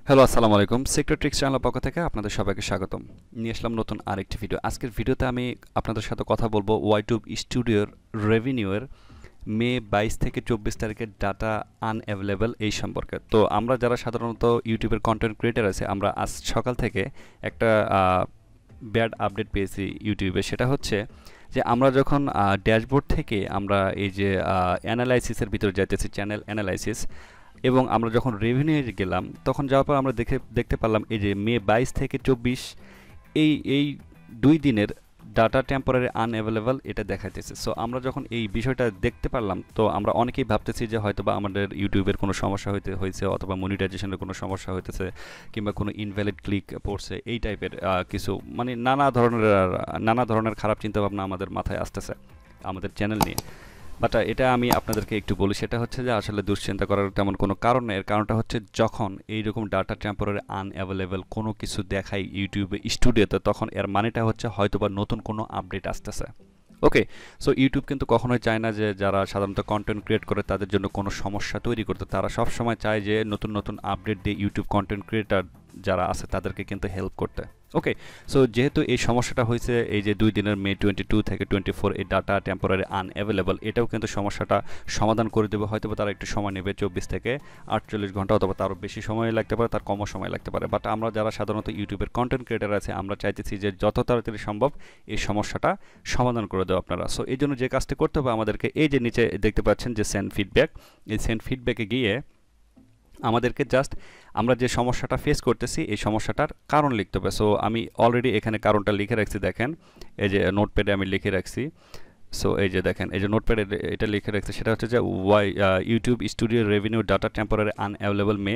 Hello, আসসালামু আলাইকুম। Secret tricks চ্যানেলের পক্ষ থেকে আপনাদের সবাইকে স্বাগতম। নিয়ে আসলাম নতুন আরেকটি ভিডিও। আজকের ভিডিওতে আমি আপনাদের সাথে কথা বলবো ইউটিউব স্টুডিওর রেভিনিউয়ের মে 22 থেকে 24 তারিখের ডাটা আনঅ্যাভেলেবল এই সম্পর্কে। তো আমরা যারা সাধারণত ইউটিউবের কন্টেন্ট ক্রিয়েটর আছে, আমরা আজ সকাল থেকে একটা ব্যাড আপডেট পেয়েছি ইউটিউবে। সেটা হচ্ছে যে আমরা যখন ড্যাশবোর্ড থেকে আমরা এই যে অ্যানালাইসিসের ভিতরে যাইতেছি, চ্যানেল অ্যানালাইসিস, এবং আমরা যখন রেভিনিউয়ে গেলাম তখন যাওয়ার পর আমরা দেখতে পারলাম এই যে মে 22 থেকে 24 এই 2 দিনের ডাটা টেম্পোরারি আনঅ্যাভেলেবল এটা দেখাইতেছে। সো আমরা যখন এই বিষয়টা দেখতে পারলাম, তো আমরা অনেকেই ভাবতেছি যে হয়তোবা আমাদের ইউটিউবের কোনো সমস্যা হয়েছে, অথবা মনিটাইজেশনের কোনো সমস্যা হইতেছে, কিংবা কোনো ইনভ্যালিড ক্লিক পড়ছে, এই টাইপের কিছু মানে নানা ধরনের খারাপ চিন্তাভাবনা আমাদের মাথায় আসতেছে আমাদের চ্যানেল নিয়ে। বাট এটা আমি আপনাদেরকে একটু বলি, সেটা হচ্ছে যে আসলে দুশ্চিন্তা করার তেমন কোনো কারণ নেই। এর কারণটা হচ্ছে যখন এইরকম ডাটা টেম্পোরারি আনঅ্যাভেলেবল কোনো কিছু দেখাই ইউটিউবে স্টুডিওতে, তখন এর মানেটা হচ্ছে হয়তোবা নতুন কোনো আপডেট আসতেছে। ওকে, সো ইউটিউব কিন্তু কখনোই চায় না যে যারা সাধারণত কন্টেন্ট ক্রিয়েট করে তাদের জন্য কোনো সমস্যা তৈরি করতে। তারা সবসময় চায় যে নতুন নতুন আপডেট দিয়ে ইউটিউব কন্টেন্ট ক্রিয়েটার যারা আছে তাদেরকে কিন্তু হেল্প করতে। ওকে, সো যেহেতু এই সমস্যাটা হয়েছে এই যে 2 দিনের মে 22 থেকে 24 এই ডাটা টেম্পোরারি আনঅ্যাভেলেবল, এটাও কিন্তু সমস্যাটা সমাধান করে দেবে। হয়তো তারা একটু সময় নেবে, 24 থেকে 48 ঘন্টা, অথবা তারও বেশি সময় লাগতে পারে, তার কমও সময় লাগতে পারে। বাট আমরা যারা সাধারণত ইউটিউবের কন্টেন্ট ক্রিয়েটার আছে, আমরা চাইতেছি যে যত তাড়াতাড়ি সম্ভব এই সমস্যাটা সমাধান করে দেওয়া আপনারা। সো এই জন্য যে কাজটি করতে হবে আমাদেরকে, এই যে নিচে দেখতে পাচ্ছেন যে সেন্ড ফিডব্যাক, এই সেন্ড ফিডব্যাকে গিয়ে আমাদেরকে জাস্ট আমরা যে সমস্যাটা ফেস করতেছি এই সমস্যাটার কারণ লিখতে হবে। সো আমি অলরেডি এখানে কারণটা লিখে রাখছি, দেখেন এই যে নোটপ্যাডে আমি লিখে রাখছি। সো এই যে দেখেন, এই যে নোটপ্যাডে এটা লিখে রাখছি, সেটা হচ্ছে যে why YouTube Studio revenue data temporary unavailable May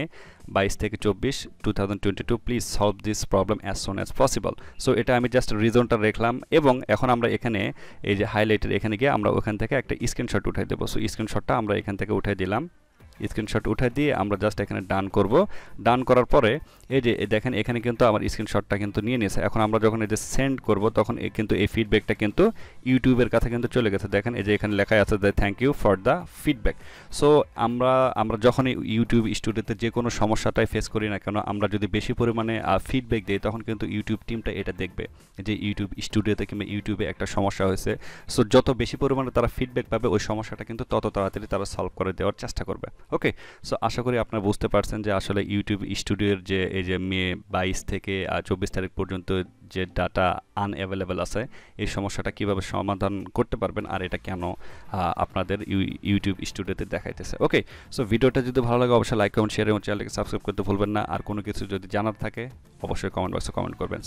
22 থেকে 24 2022, please solve this problem as soon as possible. So এটা আমি জাস্ট রিজনটা রাখলাম, এবং এখন আমরা এখানে এই যে হাইলাইটের এখানে গিয়ে আমরা ওখান থেকে একটা স্ক্রিনশট উঠাই দেবো। সো স্ক্রিনশটটা আমরা এখান থেকে উঠাই দিলাম। স্ক্রিনশট উঠে দিয়ে আমরা জাস্ট এখানে ডান করব। ডান করার পরে এই যে দেখেন এখানে কিন্তু আমার স্ক্রিনশটটা কিন্তু নিয়ে নিয়েছে। এখন আমরা যখন এই যে সেন্ড করব তখন কিন্তু এই ফিডব্যাকটা কিন্তু ইউটিউবের কাছে কিন্তু চলে গেছে। দেখেন এই যে এখানে লেখা আছে যে thank you for the feedback. So আমরা যখনই ইউটিউব স্টুডিওতে যে কোনো সমস্যাটাই ফেস করি না কেন, আমরা যদি বেশি পরিমাণে ফিডব্যাক দিই তখন কিন্তু ইউটিউব টিমটা এটা দেখবে যে ইউটিউব স্টুডিওতে কিংবা ইউটিউবে একটা সমস্যা হয়েছে। সো যত বেশি পরিমাণে তারা ফিডব্যাক পাবে, ওই সমস্যাটা কিন্তু তত তাড়াতাড়ি তারা সলভ করে দেওয়ার চেষ্টা করবে। ওকে, সো আশা করি আপনারা বুঝতে পারছেন যে আসলে ইউটিউব স্টুডিওর যে এই যে মে 22 থেকে 24 তারিখ পর্যন্ত যে ডাটা আনঅ্যাভেলেবল আছে, এই সমস্যাটা কিভাবে সমাধান করতে পারবেন, আর এটা কেন আপনাদের ইউটিউব স্টুডিওতে দেখাইতেছে। ওকে, সো ভিডিওটা যদি ভালো লাগে অবশ্যই লাইক, কমেন্ট, শেয়ার এবং চ্যানেলকে সাবস্ক্রাইব করতে ভুলবেন না। আর কোনো কিছু যদি জানার থাকে অবশ্যই কমেন্ট বক্সে কমেন্ট করবেন।